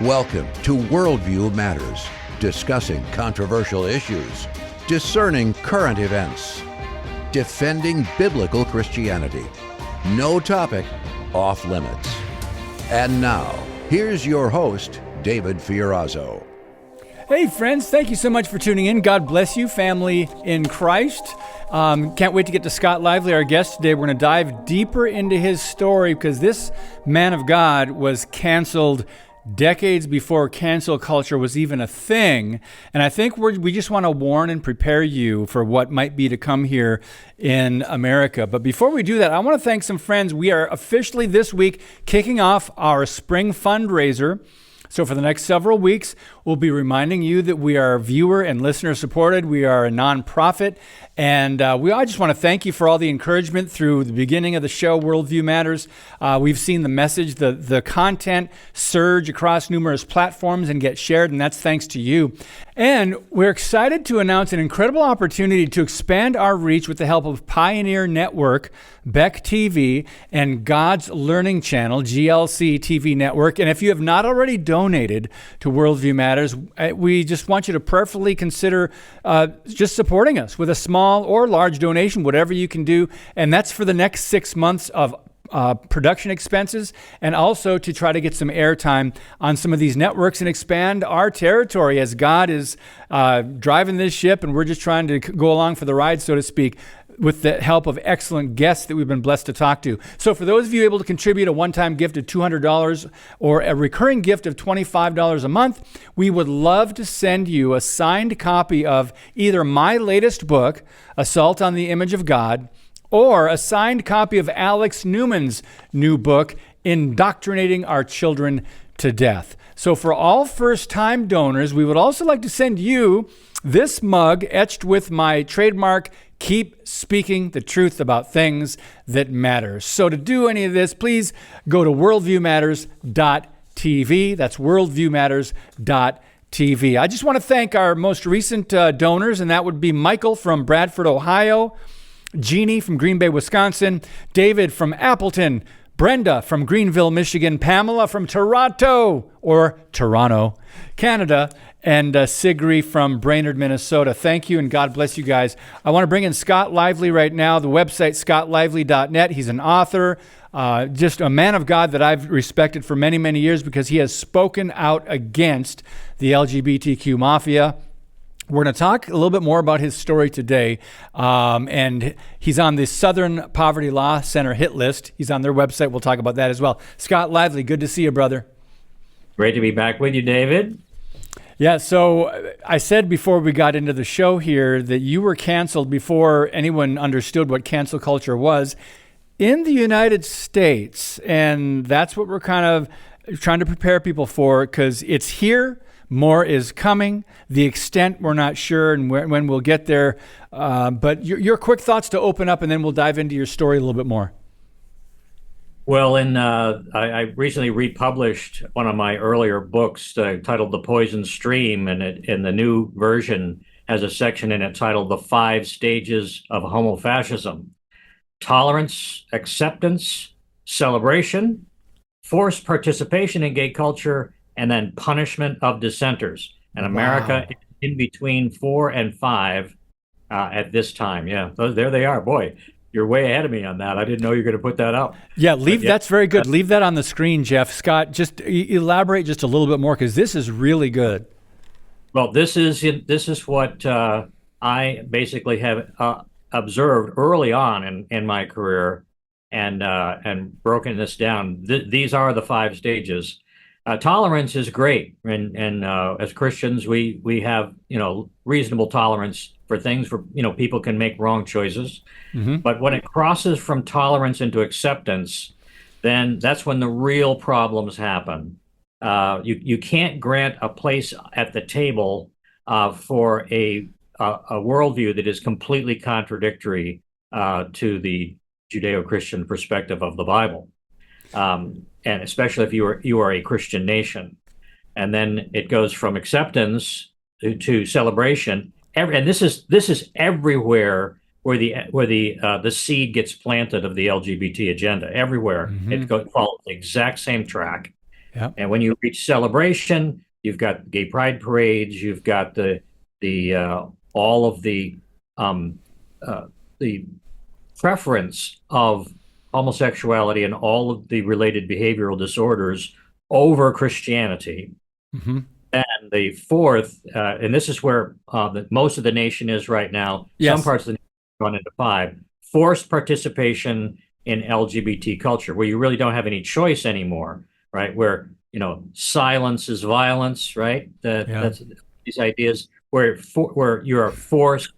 Welcome to Worldview Matters, discussing controversial issues, discerning current events, defending biblical Christianity. No topic off limits. And now, here's your host, David Fiorazzo. Hey friends, thank you so much for tuning in. God bless you, family in Christ. Can't wait to get to Scott Lively, our guest today. We're going to dive deeper into his story because this man of God was canceled decades before cancel culture was even a thing. And I think we just want to warn and prepare you for what might be to come here in America. But before we do that, I want to thank some friends. We are officially this week kicking off our spring fundraiser. So for the next several weeks, we'll be reminding you that we are viewer and listener supported. We are a nonprofit. And I just want to thank you for all the encouragement through the beginning of the show, Worldview Matters. We've seen the message, the content surge across numerous platforms and get shared, and that's thanks to you. And we're excited to announce an incredible opportunity to expand our reach with the help of Pioneer Network, Beck TV, and God's Learning Channel, GLC TV Network. And if you have not already donated to Worldview Matters, we just want you to prayerfully consider just supporting us with a small or large donation, whatever you can do. And that's for the next 6 months of production expenses, and also to try to get some airtime on some of these networks and expand our territory as God is driving this ship, and we're just trying to go along for the ride, so to speak, with the help of excellent guests that we've been blessed to talk to. So for those of you able to contribute a one-time gift of $200 or a recurring gift of $25 a month, we would love to send you a signed copy of either my latest book, Assault on the Image of God, or a signed copy of Alex Newman's new book, Indoctrinating Our Children to Death. So for all first-time donors, we would also like to send you this mug etched with my trademark, Keep Speaking the Truth About Things That Matter. So to do any of this, please go to worldviewmatters.tv. That's worldviewmatters.tv. I just want to thank our most recent donors, and that would be Michael from Bradford, Ohio, Jeannie from Green Bay, Wisconsin, David from Appleton, Brenda from Greenville, Michigan, Pamela from Toronto, Canada, and Sigri from Brainerd, Minnesota. Thank you, and God bless you guys. I want to bring in Scott Lively right now, the website scottlively.net. He's an author, just a man of God that I've respected for many, many years because he has spoken out against the LGBTQ mafia. We're going to talk a little bit more about his story today, and he's on the Southern Poverty Law Center hit list. He's on their website. We'll talk about that as well. Scott Lively, good to see you, brother. Great to be back with you, David. Yeah, so I said before we got into the show here that you were canceled before anyone understood what cancel culture was in the United States, and that's what we're kind of trying to prepare people for because it's here. More is coming. The extent, we're not sure, and when we'll get there. But your quick thoughts to open up, and then we'll dive into your story a little bit more. Well, I recently republished one of my earlier books titled The Poison Stream, and in the new version has a section in it titled The 5 Stages of Homo-Fascism: Tolerance, Acceptance, Celebration, Forced Participation in Gay Culture, and then punishment of dissenters. And America is in between 4 and 5 at this time. Yeah, there they are. Boy, you're way ahead of me on that. I didn't know you were going to put that up. Yeah, that's very good. Leave that on the screen, Jeff. Scott, just elaborate just a little bit more because this is really good. Well, this is what I basically have observed early on in my career and broken this down. These are the 5 stages. Tolerance is great, and as Christians, we have reasonable tolerance for things. For people can make wrong choices, but when it crosses from tolerance into acceptance, then that's when the real problems happen. You can't grant a place at the table for a worldview that is completely contradictory to the Judeo-Christian perspective of the Bible. And especially if you are a Christian nation, and then it goes from acceptance to celebration. And this is everywhere where the seed gets planted of the LGBT agenda. Everywhere it follows the exact same track, Yeah. And when you reach celebration, you've got gay pride parades, you've got the all of um, the preference of homosexuality and all of the related behavioral disorders over Christianity. Mm-hmm. And the fourth, and this is where most of the nation is right now. Yes. Some parts of the nation have gone into five. Forced participation in LGBT culture, where you really don't have any choice anymore, right? Where silence is violence, right? That's these ideas where you are forced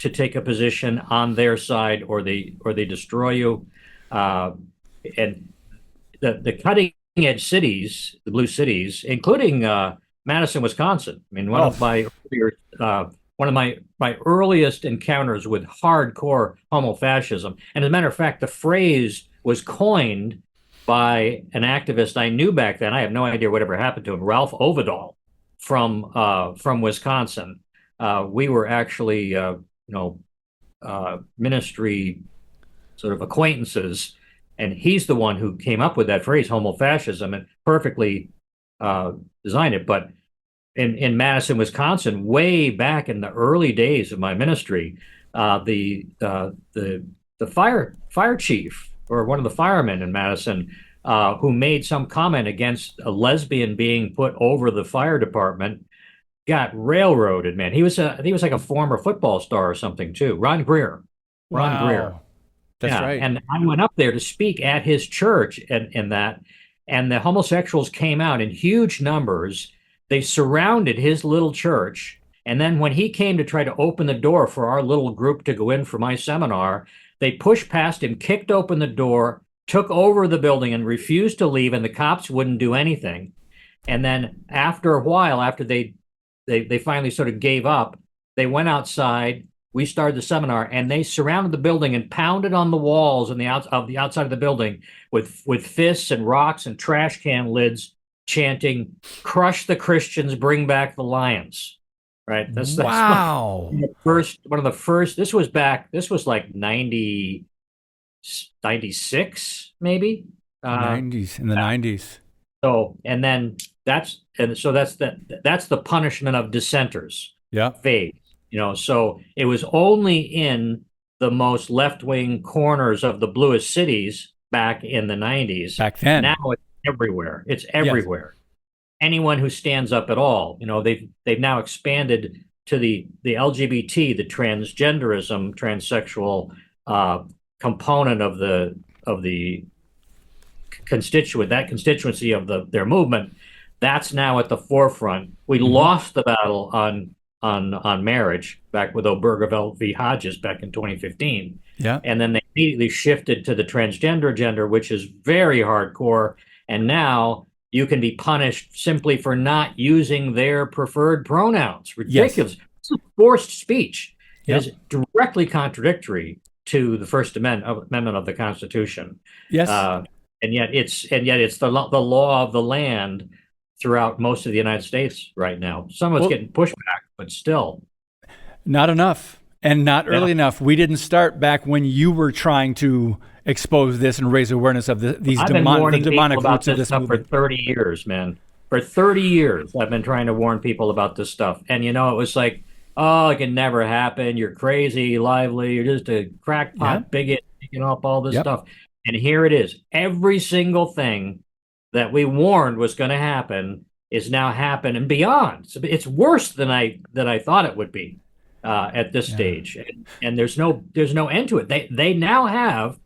to take a position on their side, or they destroy you. And the cutting edge cities, the blue cities, including Madison, Wisconsin. I mean, one of my earliest encounters with hardcore homo-fascism, and as a matter of fact, the phrase was coined by an activist I knew back then. I have no idea whatever happened to him, Ralph Ovedal from Wisconsin. We were actually ministry sort of acquaintances, and he's the one who came up with that phrase, homo-fascism, and perfectly designed it. But in Madison, Wisconsin, way back in the early days of my ministry, the fire chief, or one of the firemen in Madison, who made some comment against a lesbian being put over the fire department, got railroaded. Man, he was like a former football star or something too. Ron Greer. Ron Greer. That's right. And I went up there to speak at his church and the homosexuals came out in huge numbers. They surrounded his little church. And then when he came to try to open the door for our little group to go in for my seminar, they pushed past him, kicked open the door, took over the building, and refused to leave. And the cops wouldn't do anything. And then after a while, after they finally sort of gave up, they went outside. We started the seminar, and they surrounded the building and pounded on the walls and the outside of the building with fists and rocks and trash can lids, chanting, "Crush the Christians, bring back the lions." Right? That's wow. One of the first. This was like 96, maybe. 90s, in the 90s. So that's the punishment of dissenters. Yeah. Faith. So it was only in the most left-wing corners of the bluest cities back in the 90s. Back then. Now it's everywhere. It's everywhere. Yes. Anyone who stands up at all, they've now expanded to the LGBT, the transgenderism, transsexual component of the constituency of their movement. That's now at the forefront. We lost the battle on marriage back with Obergefell v. Hodges back in 2015. Yeah. And then they immediately shifted to the transgender agenda, which is very hardcore. And now you can be punished simply for not using their preferred pronouns. Ridiculous. Yes. This is forced speech. Yep. It is directly contradictory to the First Amendment of the Constitution. Yes. And yet it's the law of the land throughout most of the United States right now. Some of it's getting pushed back, but still. Not enough, and not early enough. We didn't start back when you were trying to expose this and raise awareness of these demonic roots of this movement. For 30 years, man. For 30 years, I've been trying to warn people about this stuff. And, it was like, oh, it can never happen. You're crazy, lively. You're just a crackpot bigot, picking up all this stuff. And here it is. Every single thing that we warned was going to happen is now happened and beyond. So it's worse than I thought it would be at this stage. And there's no end to it. They now have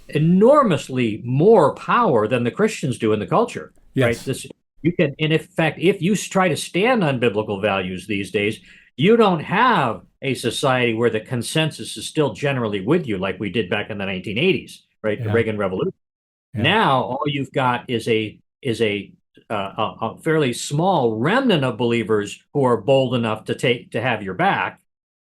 enormously more power than the Christians do in the culture. Yes. Right? You can, in effect, if you try to stand on biblical values these days, you don't have a society where the consensus is still generally with you like we did back in the 1980s, right? Yeah. The Reagan Revolution. Yeah. Now, all you've got is a fairly small remnant of believers who are bold enough to have your back,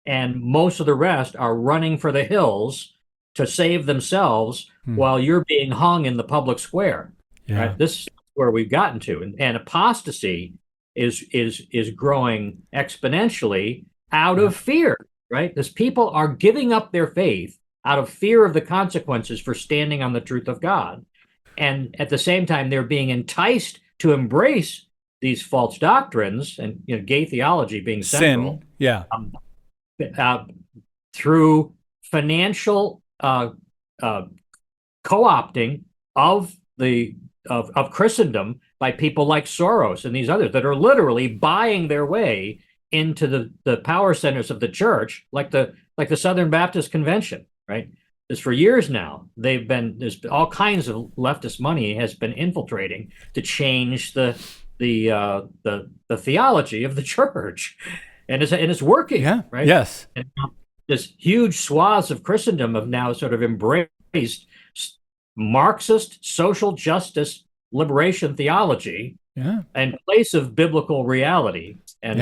and most of the rest are running for the hills to save themselves while you're being hung in the public square. Yeah. Right? This is where we've gotten to, and apostasy is growing exponentially out of fear. Right? Because people are giving up their faith out of fear of the consequences for standing on the truth of God. And at the same time, they're being enticed to embrace these false doctrines, and gay theology being central. Sin, yeah. Through financial co-opting of Christendom by people like Soros and these others that are literally buying their way into the power centers of the church, like the Southern Baptist Convention, right? Because for years now, there's all kinds of leftist money has been infiltrating to change the theology of the church, and it's working, Yeah. right? Yes. And this huge swaths of Christendom have now sort of embraced Marxist social justice liberation theology, Yeah. in place of biblical reality. And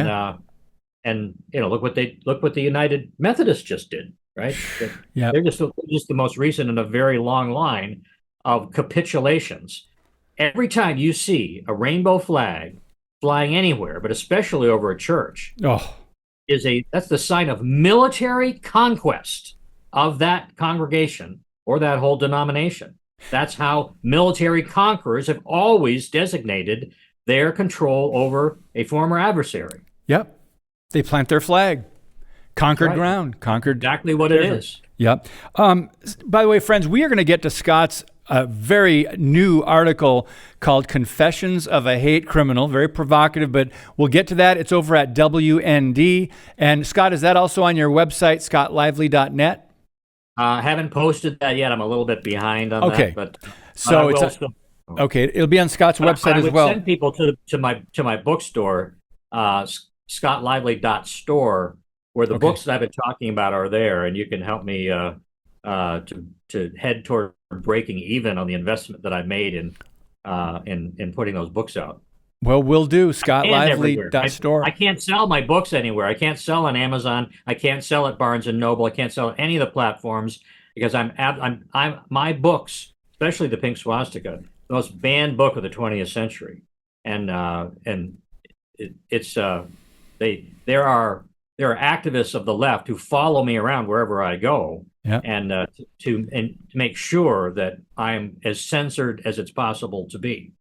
look what the United Methodists just did, right? Yeah. They're just the most recent in a very long line of capitulations. Every time you see a rainbow flag flying anywhere, but especially over a church, Oh, that's the sign of military conquest of that congregation or that whole denomination. That's how military conquerors have always designated their control over a former adversary. yep. They plant their flag. Conquered ground. Conquered. Exactly what it is. Yep. By the way, friends, we are going to get to Scott's very new article called Confessions of a Hate Criminal. Very provocative, but we'll get to that. It's over at WND. And Scott, is that also on your website, scottlively.net? Haven't posted that yet. I'm a little bit behind on that, but so okay. It'll be on Scott's website as well. I would send people to my bookstore, scottlively.store, where the books that I've been talking about are there, and you can help me to head toward breaking even on the investment that I made in putting those books out. Well, we'll do. scottlively.store. I can't sell my books anywhere. I can't sell on Amazon. I can't sell at Barnes and Noble. I can't sell at any of the platforms because my books, especially the Pink Swastika, the most banned book of the 20th century, and there are activists of the left who follow me around wherever I go, and to make sure that I'm as censored as it's possible to be.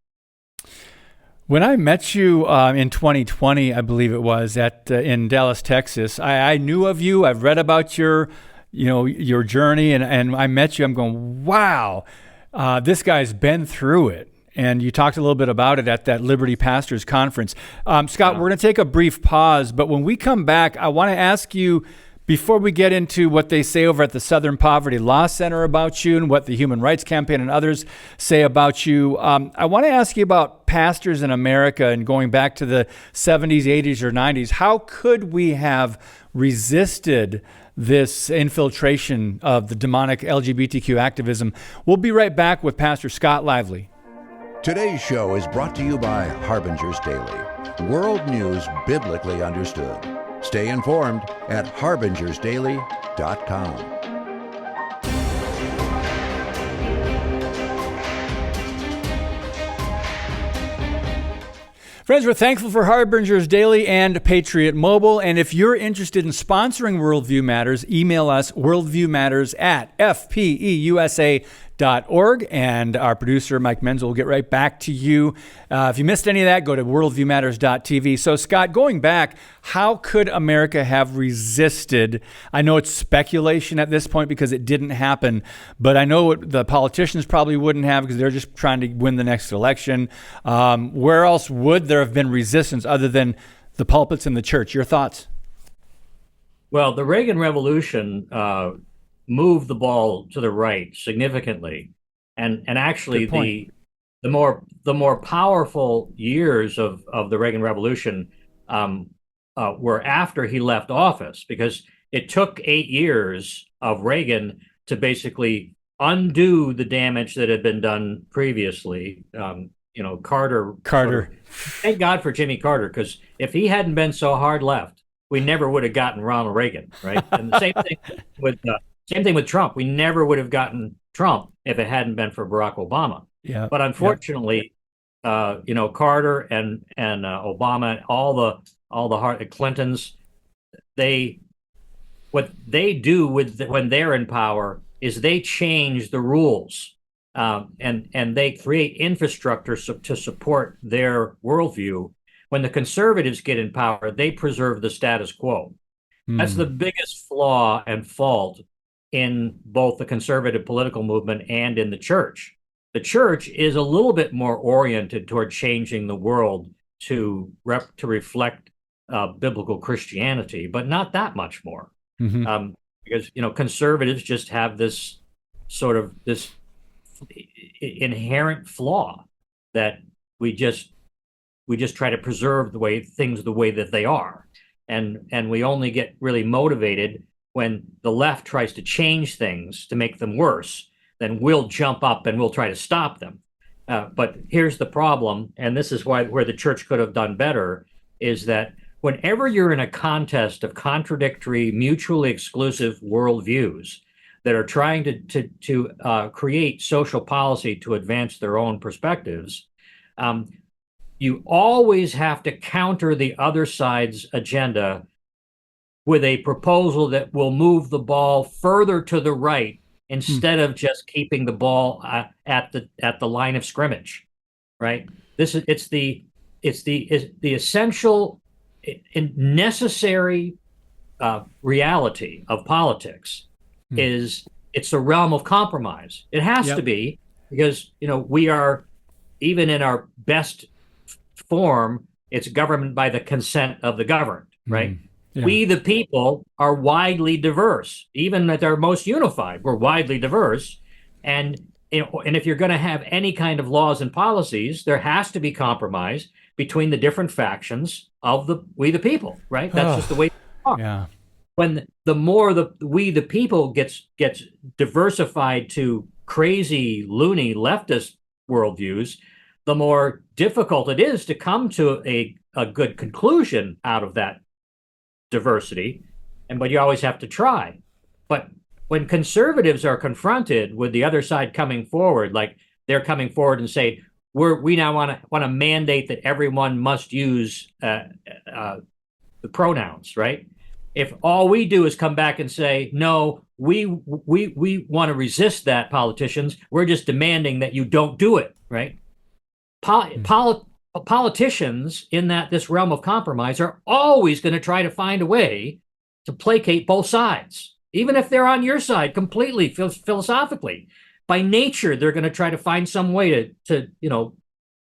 When I met you in 2020, I believe it was, in Dallas, Texas, I knew of you. I've read about your journey, and I met you. I'm going, wow, this guy's been through it. And you talked a little bit about it at that Liberty Pastors Conference. Scott, we're going to take a brief pause, but when we come back, I want to ask you, before we get into what they say over at the Southern Poverty Law Center about you and what the Human Rights Campaign and others say about you, I want to ask you about pastors in America and going back to the 70s, 80s, or 90s. How could we have resisted this infiltration of the demonic LGBTQ activism? We'll be right back with Pastor Scott Lively. Today's show is brought to you by Harbinger's Daily, world news biblically understood. Stay informed at harbingersdaily.com. Friends, we're thankful for Harbinger's Daily and Patriot Mobile. And if you're interested in sponsoring Worldview Matters, email us worldviewmatters@fpeusa.org. And our producer, Mike Menzel, will get right back to you. If you missed any of that, go to worldviewmatters.tv. So, Scott, going back, how could America have resisted? I know it's speculation at this point because it didn't happen, but I know the politicians probably wouldn't have because they're just trying to win the next election. Where else would there have been resistance other than the pulpits and the church? Your thoughts? Well, the Reagan Revolution moved the ball to the right significantly, and actually the more powerful years of the Reagan Revolution were after he left office, because it took 8 years of Reagan to basically undo the damage that had been done previously. Carter. Thank God for Jimmy Carter, because if he hadn't been so hard left, we never would have gotten Ronald Reagan, right? And the same thing with Trump. We never would have gotten Trump if it hadn't been for Barack Obama. Yeah. But unfortunately, Carter and Obama, all the Clintons, what they do when they're in power is they change the rules and they create infrastructure to support their worldview. When the conservatives get in power, they preserve the status quo. That's the biggest flaw and fault in both the conservative political movement and in the church. The church is a little bit more oriented toward changing the world to reflect biblical Christianity, but not that much more. Because conservatives just have this sort of this inherent flaw that we just try to preserve the way that they are, and we only get really motivated when the left tries to change things to make them worse. Then we'll jump up and we'll try to stop them. But here's the problem, and this is where the church could have done better, is that whenever you're in a contest of contradictory, mutually exclusive worldviews that are trying to create social policy to advance their own perspectives, you always have to counter the other side's agenda with a proposal that will move the ball further to the right instead of just keeping the ball at the line of scrimmage, right? It's the essential and necessary reality of politics is it's a realm of compromise. It has to be, because we are, even in our best form, it's government by the consent of the governed, right? We, the people, are widely diverse. Even at our most unified, we're widely diverse. And if you're going to have any kind of laws and policies, there has to be compromise between the different factions of we, the people, right? That's just the way we are. Yeah. When the more we, the people, gets diversified to crazy, loony leftist worldviews, the more difficult it is to come to a good conclusion out of that diversity. But you always have to try. But when conservatives are confronted with the other side coming forward, like they're coming forward and say, we now want to mandate that everyone must use the pronouns, right? If all we do is come back and say, no, we want to resist that, politicians, we're just demanding that you don't do it, right? Politicians in this realm of compromise are always going to try to find a way to placate both sides, even if they're on your side completely philosophically. By nature, they're going to try to find some way to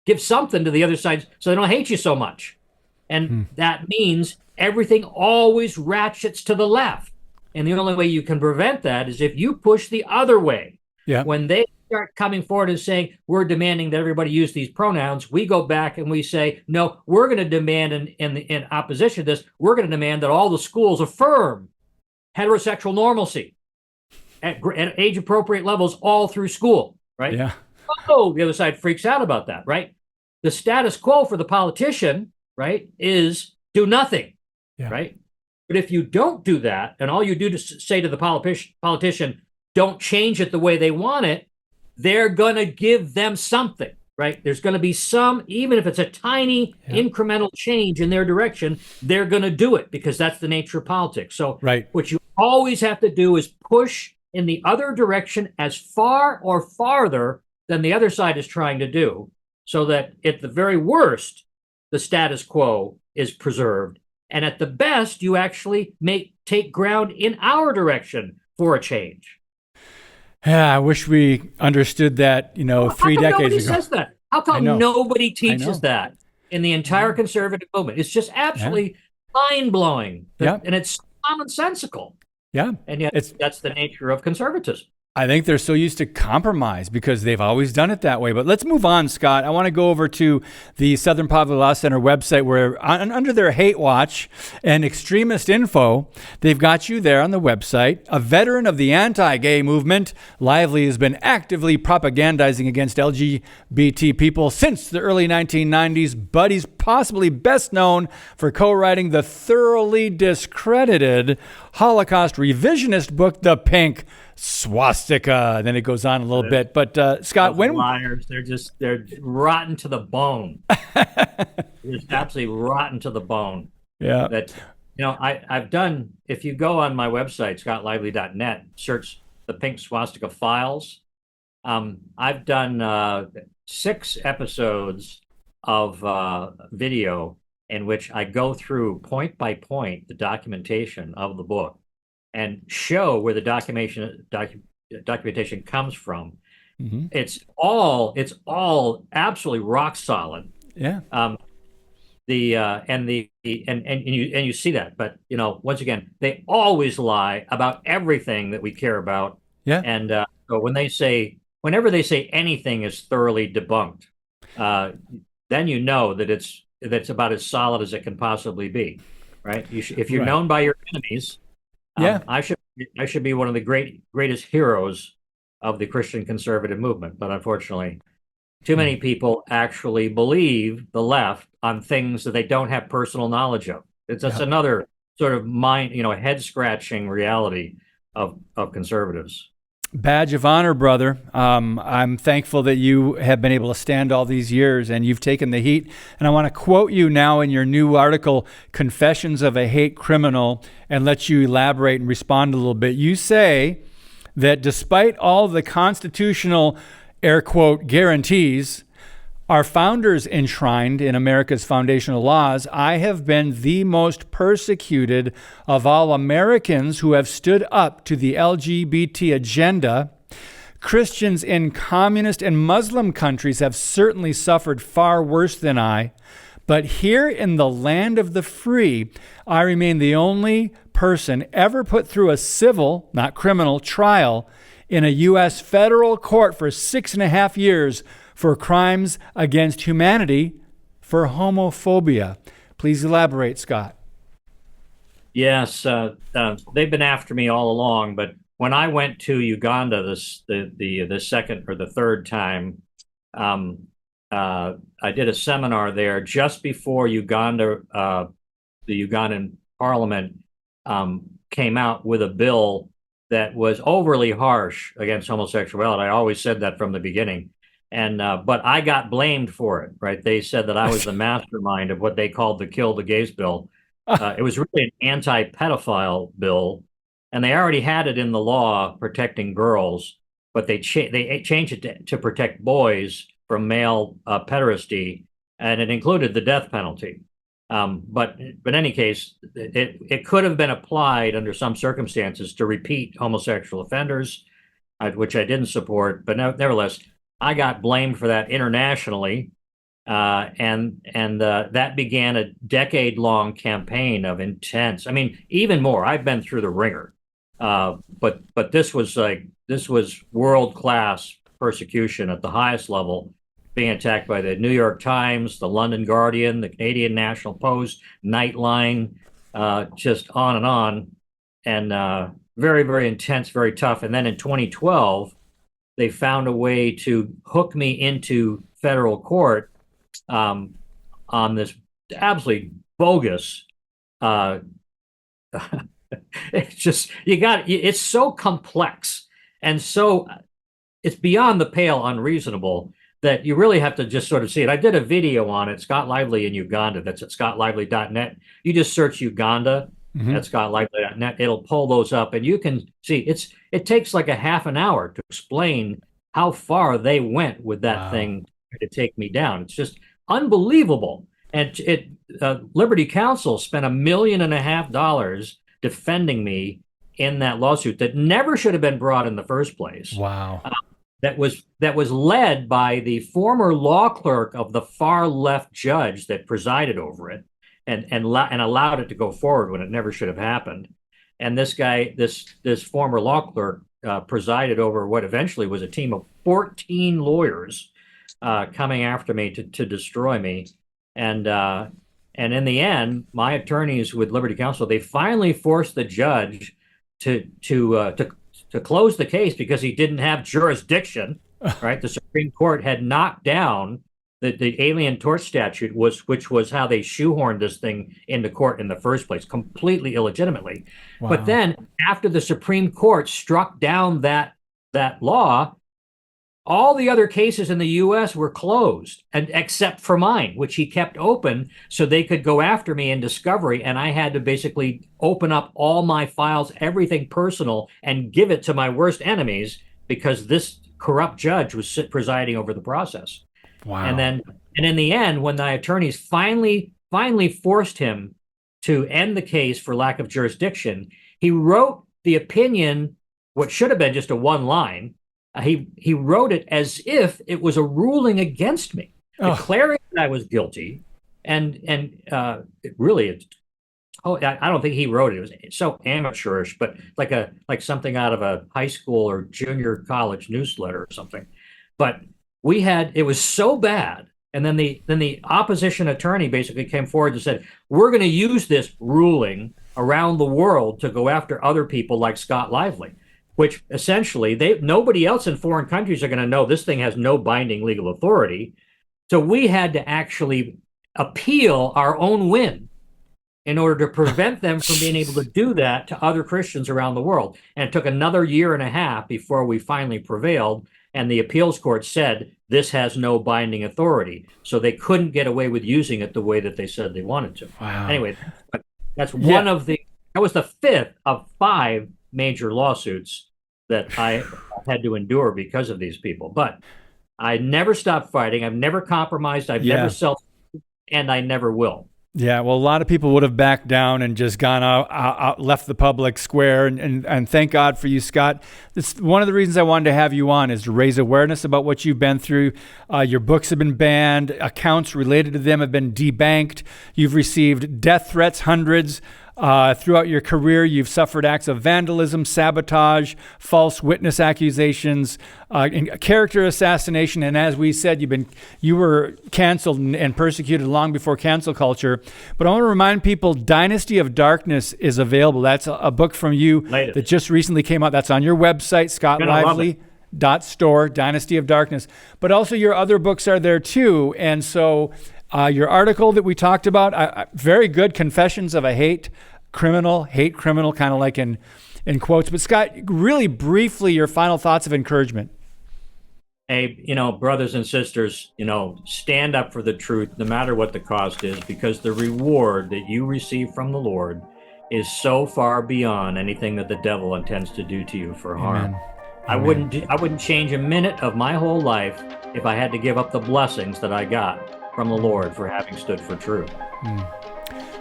give something to the other side so they don't hate you so much. And that means everything always ratchets to the left. And the only way you can prevent that is if you push the other way. Yeah. When they start coming forward and saying, we're demanding that everybody use these pronouns, we go back and we say, no, we're going to demand in opposition to this, we're going to demand that all the schools affirm heterosexual normalcy at age-appropriate levels all through school, right? Yeah. Oh, the other side freaks out about that, right? The status quo for the politician, right, is do nothing, right? But if you don't do that, and all you do to say to the politician, don't change it the way they want it, they're going to give them something, right? There's going to be some, even if it's a tiny incremental change in their direction, they're going to do it because that's the nature of politics. So what you always have to do is push in the other direction as far or farther than the other side is trying to do, so that at the very worst, the status quo is preserved. And at the best, you actually take ground in our direction for a change. Yeah, I wish we understood that, 3 decades ago. Nobody says that? How come nobody teaches that in the entire conservative movement? It's just absolutely mind-blowing. And it's commonsensical. Yeah. And yet that's the nature of conservatism. I think they're so used to compromise because they've always done it that way. But let's move on, Scott. I want to go over to the Southern Poverty Law Center website where under their hate watch and extremist info, they've got you there on the website. A veteran of the anti-gay movement, Lively has been actively propagandizing against LGBT people since the early 1990s, but he's possibly best known for co-writing the thoroughly discredited Holocaust revisionist book, The Pink Swastika. Then it goes on a little bit, but Scott, when liars, they're rotten to the bone. It's absolutely rotten to the bone. Yeah. That I've done. If you go on my website scottlively.net, search the Pink Swastika files, I've done 6 episodes of video in which I go through point by point the documentation of the book and show where the documentation comes from. Mm-hmm. It's all absolutely rock solid. Yeah. The and the and you see that, but once again, they always lie about everything that we care about. Yeah. And so whenever they say anything is thoroughly debunked, uh, then you know that that's about as solid as it can possibly be, right? If you're Right. known by your enemies, Yeah. I should be one of the greatest heroes of the Christian conservative movement, but unfortunately, too many people actually believe the left on things that they don't have personal knowledge of. It's just Yeah. another sort of head scratching reality of conservatives. Badge of honor, brother. I'm thankful that you have been able to stand all these years and you've taken the heat. And I want to quote you now in your new article, Confessions of a Hate Criminal, and let you elaborate and respond a little bit. You say that despite all the constitutional, air quote, guarantees our founders enshrined in America's foundational laws, I have been the most persecuted of all Americans who have stood up to the LGBT agenda. Christians in communist and Muslim countries have certainly suffered far worse than I. But here in the land of the free, I remain the only person ever put through a civil, not criminal, trial in a U.S. federal court for 6.5 years for crimes against humanity for homophobia. Please elaborate, Scott. Yes, they've been after me all along, but when I went to Uganda the second or the third time, I did a seminar there just before Uganda, the Ugandan parliament came out with a bill that was overly harsh against homosexuality. I always said that from the beginning. And but I got blamed for it, right? They said that I was the mastermind of what they called the Kill the Gays bill. It was really an anti-pedophile bill, and they already had it in the law protecting girls, but they changed it to protect boys from male pederasty, and it included the death penalty. But in any case, it could have been applied under some circumstances to repeat homosexual offenders, which I didn't support. But nevertheless, I got blamed for that internationally, and that began a decade-long campaign of intense. I mean, even more. I've been through the ringer, but this was world-class persecution at the highest level, being attacked by the New York Times, the London Guardian, the Canadian National Post, Nightline, just on, and very, very intense, very tough. And then in 2012. They found a way to hook me into federal court on this absolutely bogus. It's just it's so complex and so it's beyond the pale unreasonable that you really have to just sort of see it. I did a video on it, Scott Lively in Uganda. That's at scottlively.net. You just search Uganda. At scottlively.net, it'll pull those up, and you can see it takes like a half an hour to explain how far they went with that thing to take me down. It's just unbelievable. And Liberty Counsel spent $1.5 million defending me in that lawsuit that never should have been brought in the first place. Wow. That was led by the former law clerk of the far left judge that presided over it. And allowed it to go forward when it never should have happened. And this guy, this former law clerk, presided over what eventually was a team of 14 lawyers coming after me to destroy me. And in the end, my attorneys with Liberty Counsel, they finally forced the judge to close the case because he didn't have jurisdiction. Right, the Supreme Court had knocked down the Alien Tort Statute, which was how they shoehorned this thing into court in the first place, completely illegitimately. Wow. But then, after the Supreme Court struck down that law, all the other cases in the U.S. were closed, and except for mine, which he kept open so they could go after me in discovery, and I had to basically open up all my files, everything personal, and give it to my worst enemies because this corrupt judge was presiding over the process. Wow. And in the end, when the attorneys finally forced him to end the case for lack of jurisdiction, he wrote the opinion, what should have been just a one line. He wrote it as if it was a ruling against me, declaring that I was guilty. And I don't think he wrote it. It was so amateurish, but like something out of a high school or junior college newsletter or something. But it was so bad. And then the opposition attorney basically came forward and said, we're going to use this ruling around the world to go after other people like Scott Lively, which essentially nobody else in foreign countries are going to know this thing has no binding legal authority. So we had to actually appeal our own win in order to prevent them from being able to do that to other Christians around the world. And it took another year and a half before we finally prevailed. And the appeals court said, this has no binding authority. So they couldn't get away with using it the way that they said they wanted to. Wow. Anyway, that was the fifth of 5 major lawsuits that I had to endure because of these people. But I never stopped fighting. I've never compromised. I've never and I never will. Yeah, well, a lot of people would have backed down and just gone out, left the public square, and thank God for you, Scott. It's one of the reasons I wanted to have you on is to raise awareness about what you've been through. Your books have been banned. Accounts related to them have been debanked. You've received death threats, hundreds. Throughout your career, you've suffered acts of vandalism, sabotage, false witness accusations, character assassination, and as we said, you were canceled and persecuted long before cancel culture. But I want to remind people, Dynasty of Darkness is available. That's a book from you that just recently came out. That's on your website, scottlively.store, Dynasty of Darkness. But also your other books are there too, and so. Your article that we talked about, very good, Confessions of a Hate Criminal, kind of like in quotes. But Scott, really briefly, your final thoughts of encouragement. Hey, brothers and sisters, stand up for the truth, no matter what the cost is, because the reward that you receive from the Lord is so far beyond anything that the devil intends to do to you for harm. Amen. I wouldn't change a minute of my whole life if I had to give up the blessings that I got from the Lord for having stood for truth.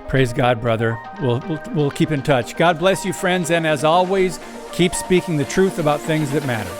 Praise God, brother. We'll keep in touch. God bless you, friends, and as always, keep speaking the truth about things that matter.